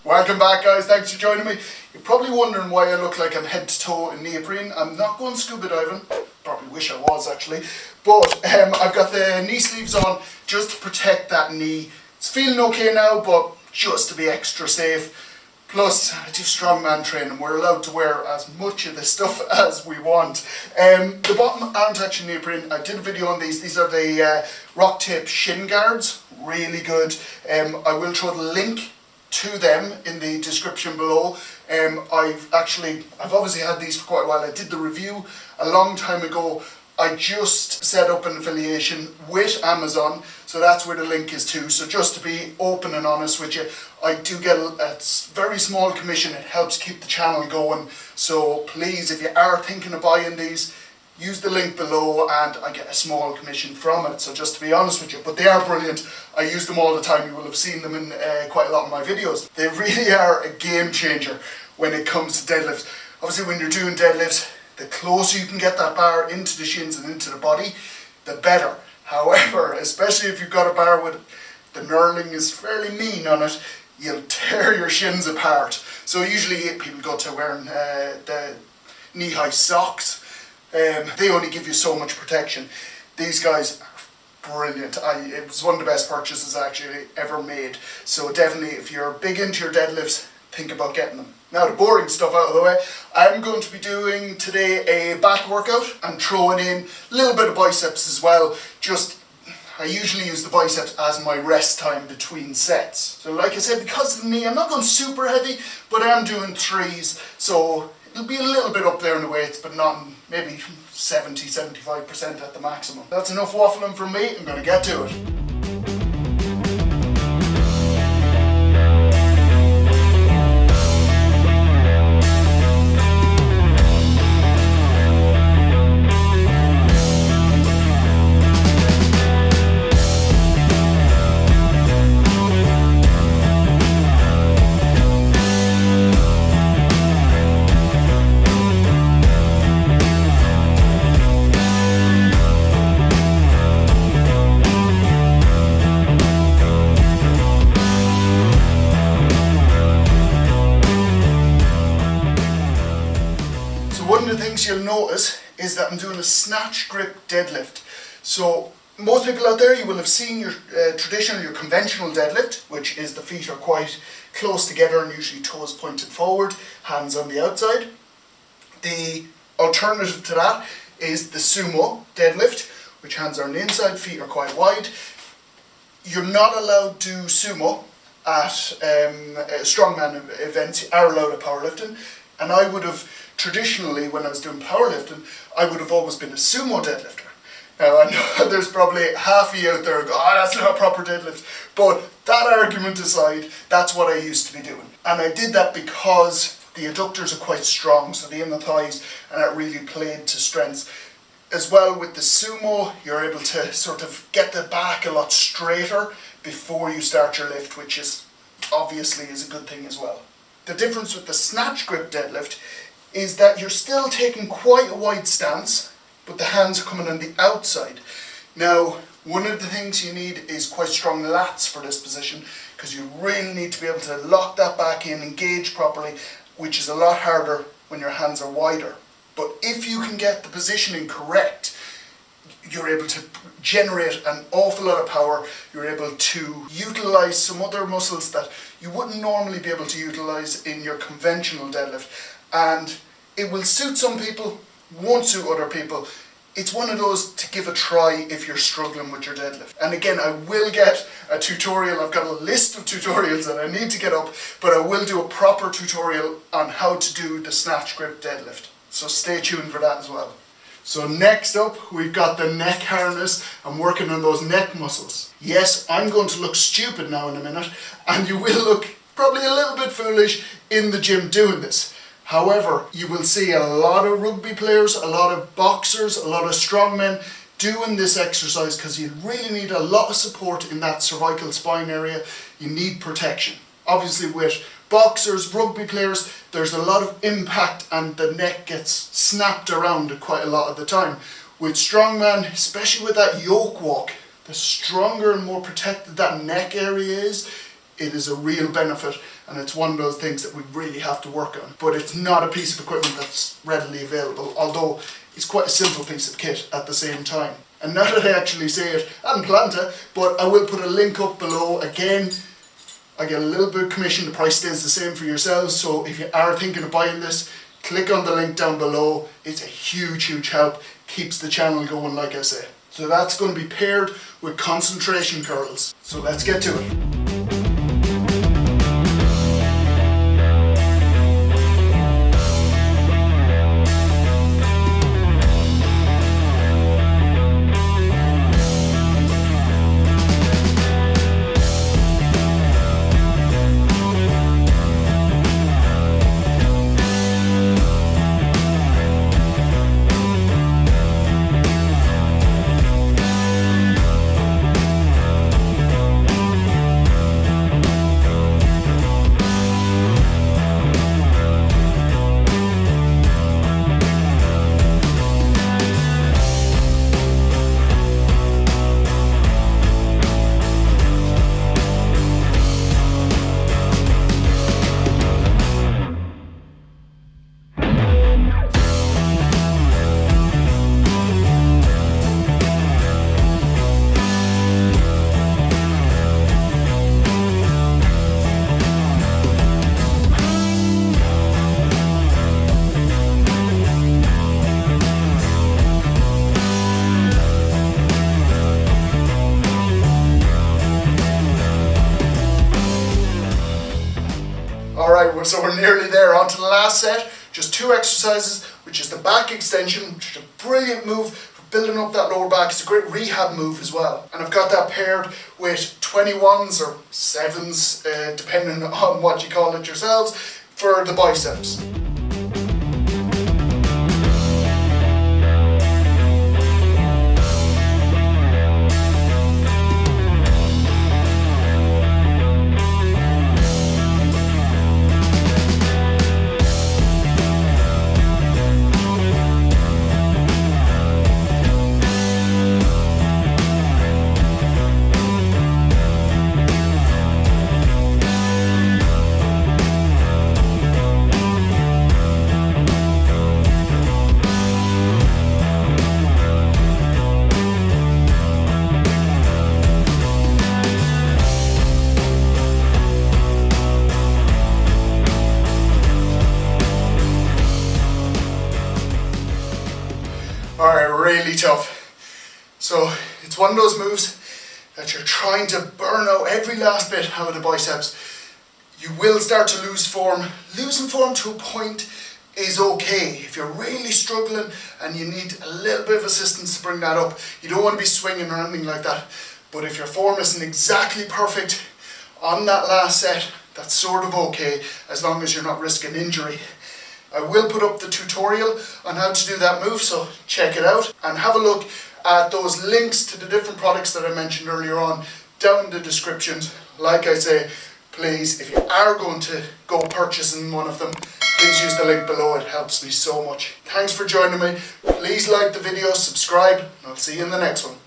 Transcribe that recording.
Welcome back, guys, thanks for joining me. You're probably wondering why I look like I'm head to toe in neoprene. I'm not going scuba diving, probably wish I was actually, but I've got the knee sleeves on just to protect that knee. It's feeling okay now, but just to be extra safe. Plus, I do strongman training. We're allowed to wear as much of this stuff as we want. The bottom aren't actually neoprene. I did a video on these. These are the Rock Tape Shin Guards. Really good. I will throw the link to them in the description below. I've obviously had these for quite a while. I did the review a long time ago. I just set up an affiliation with Amazon, so that's where the link is to. So just to be open and honest with you, I do get a very small commission. It helps keep the channel going. So please, if you are thinking of buying these, use the link below and I get a small commission from it. So just to be honest with you, but they are brilliant. I use them all the time. You will have seen them in quite a lot of my videos. They really are a game changer when it comes to deadlifts. Obviously when you're doing deadlifts, the closer you can get that bar into the shins and into the body, the better. However, especially if you've got a bar with the knurling is fairly mean on it, you'll tear your shins apart. So usually people go to wearing the knee-high socks. They only give you so much protection. These guys are brilliant. It was one of the best purchases I actually ever made. So definitely if you're big into your deadlifts, think about getting them. Now the boring stuff out of the way, I'm going to be doing today a back workout and throwing in a little bit of biceps as well. I usually use the biceps as my rest time between sets. So like I said, because of the knee, I'm not going super heavy, but I am doing threes. So it'll be a little bit up there in the weights, but not maybe 70-75% at the maximum. That's enough waffling from me, I'm going to get to it. One of the things you'll notice is that I'm doing a snatch grip deadlift. So most people out there, you will have seen your traditional, your conventional deadlift, which is the feet are quite close together and usually toes pointed forward, hands on the outside. The alternative to that is the sumo deadlift, which hands are on the inside, feet are quite wide. You're not allowed to do sumo at strongman events. You are allowed at powerlifting, and I would have traditionally, when I was doing powerlifting, I would have always been a sumo deadlifter. Now I know there's probably half of you out there who go, oh, that's not a proper deadlift. But that argument aside, that's what I used to be doing. And I did that because the adductors are quite strong, so the inner thighs, and that really played to strengths. As well with the sumo, you're able to sort of get the back a lot straighter before you start your lift, which is obviously is a good thing as well. The difference with the snatch grip deadlift is that you're still taking quite a wide stance, but the hands are coming on the outside. Now, one of the things you need is quite strong lats for this position, because you really need to be able to lock that back in, engage properly, which is a lot harder when your hands are wider. But if you can get the positioning correct, you're able to generate an awful lot of power. You're able to utilize some other muscles that you wouldn't normally be able to utilize in your conventional deadlift. And it will suit some people, won't suit other people. It's one of those to give a try if you're struggling with your deadlift. And again, I will get a tutorial. I've got a list of tutorials that I need to get up, but I will do a proper tutorial on how to do the snatch grip deadlift. So stay tuned for that as well. So next up, we've got the neck harness. I'm working on those neck muscles. Yes, I'm going to look stupid now in a minute, and you will look probably a little bit foolish in the gym doing this. However, you will see a lot of rugby players, a lot of boxers, a lot of strongmen doing this exercise because you really need a lot of support in that cervical spine area. You need protection. Obviously with boxers, rugby players, there's a lot of impact and the neck gets snapped around quite a lot of the time. With strongman, especially with that yoke walk, the stronger and more protected that neck area is, it is a real benefit, and it's one of those things that we really have to work on. But it's not a piece of equipment that's readily available, although it's quite a simple piece of kit at the same time. And now that I actually say it, I hadn't planned to, but I will put a link up below. Again, I get a little bit of commission, the price stays the same for yourselves, so if you are thinking of buying this, click on the link down below. It's a huge help, keeps the channel going, like I say. So that's going to be paired with concentration curls. So let's get to it. Alright, so we're nearly there. On to the last set. Just 2 exercises, which is the back extension, which is a brilliant move for building up that lower back. It's a great rehab move as well. And I've got that paired with 21s or 7s, depending on what you call it yourselves, for the biceps. Alright, really tough. So it's one of those moves that you're trying to burn out every last bit out of the biceps. You will start to lose form. Losing form to a point is okay. If you're really struggling and you need a little bit of assistance to bring that up, you don't want to be swinging or anything like that. But if your form isn't exactly perfect on that last set, that's sort of okay, as long as you're not risking injury. I will put up the tutorial on how to do that move, so check it out and have a look at those links to the different products that I mentioned earlier on down in the descriptions. Like I say, please, if you are going to go purchasing one of them, please use the link below. It helps me so much. Thanks for joining me. Please like the video, subscribe, and I'll see you in the next one.